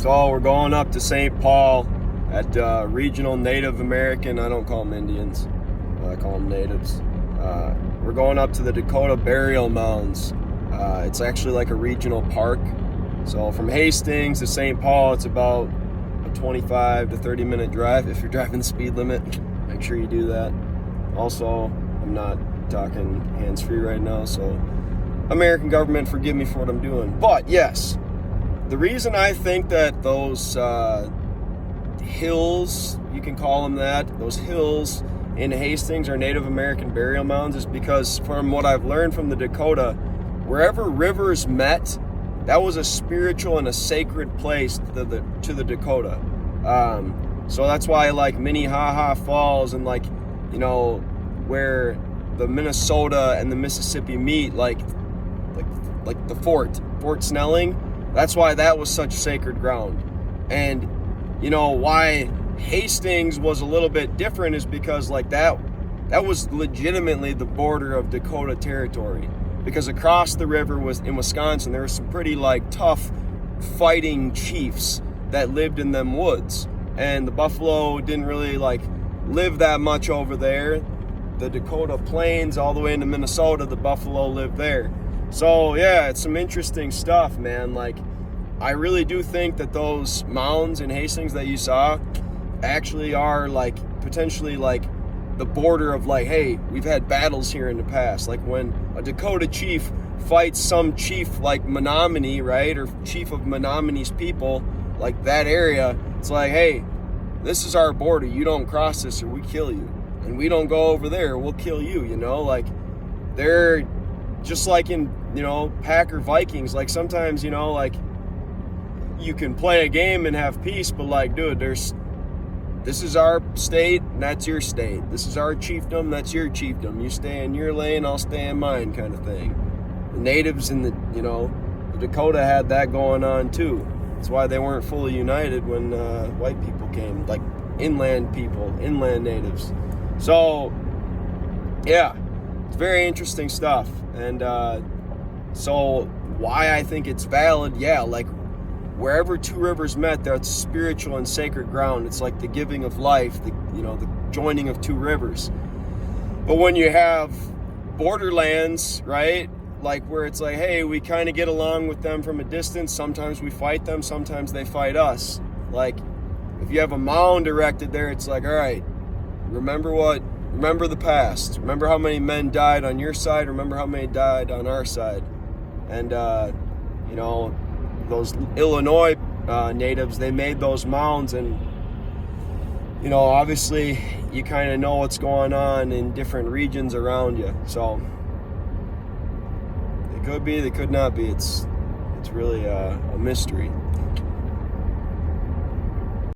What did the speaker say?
So we're going up to St. Paul at regional Native American, I don't call them Indians, I call them natives. We're going up to the Dakotah burial mounds. It's actually like a regional park. So from Hastings to St. Paul, it's about a 25 to 30 minute drive. If you're driving the speed limit, make sure you do that. Also, I'm not talking hands-free right now, so American government, forgive me for what I'm doing. But yes, the reason I think that those hills, you can call them that, those hills in Hastings are Native American burial mounds is because from what I've learned from the Dakotah, wherever rivers met, that was a spiritual and a sacred place to the Dakotah. So that's why like Minnehaha Falls and like, you know, where the Minnesota and the Mississippi meet, like the Fort Snelling, that's why that was such sacred ground. And you know why Hastings was a little bit different is because like that was legitimately the border of Dakotah territory, because across the river was in Wisconsin there were some pretty like tough fighting chiefs that lived in them woods, and the buffalo didn't really like live that much over there. The Dakotah Plains all the way into Minnesota, the buffalo lived there. So yeah, it's some interesting stuff, man. Like I really do think that those mounds in Hastings that you saw actually are like potentially like the border of like, hey, we've had battles here in the past. Like when a Dakotah chief fights some chief like Menominee, right, or chief of Menominee's people, like that area, it's like, hey, this is our border. You don't cross this or we kill you. And we don't go over there, we'll kill you, you know? Like they're just like in, you know, Packer Vikings, like sometimes, you know, like you can play a game and have peace, but like, dude, this is our state and that's your state. This is our chiefdom, that's your chiefdom. You stay in your lane, I'll stay in mine, kind of thing. The natives in the, you know, the Dakotah had that going on too. That's why they weren't fully united when white people came, like inland people, inland natives. So yeah, it's very interesting stuff. And so why I think it's valid, yeah, like wherever two rivers met, that's spiritual and sacred ground. It's like the giving of life, the joining of two rivers. But when you have borderlands, right, like where it's like, hey, we kind of get along with them from a distance. Sometimes we fight them, sometimes they fight us. Like if you have a mound erected there, it's like, all right, remember the past. Remember how many men died on your side. Remember how many died on our side. And, you know, those Illinois natives, they made those mounds, and, you know, obviously you kind of know what's going on in different regions around you. So they could be, they could not be. It's really a mystery.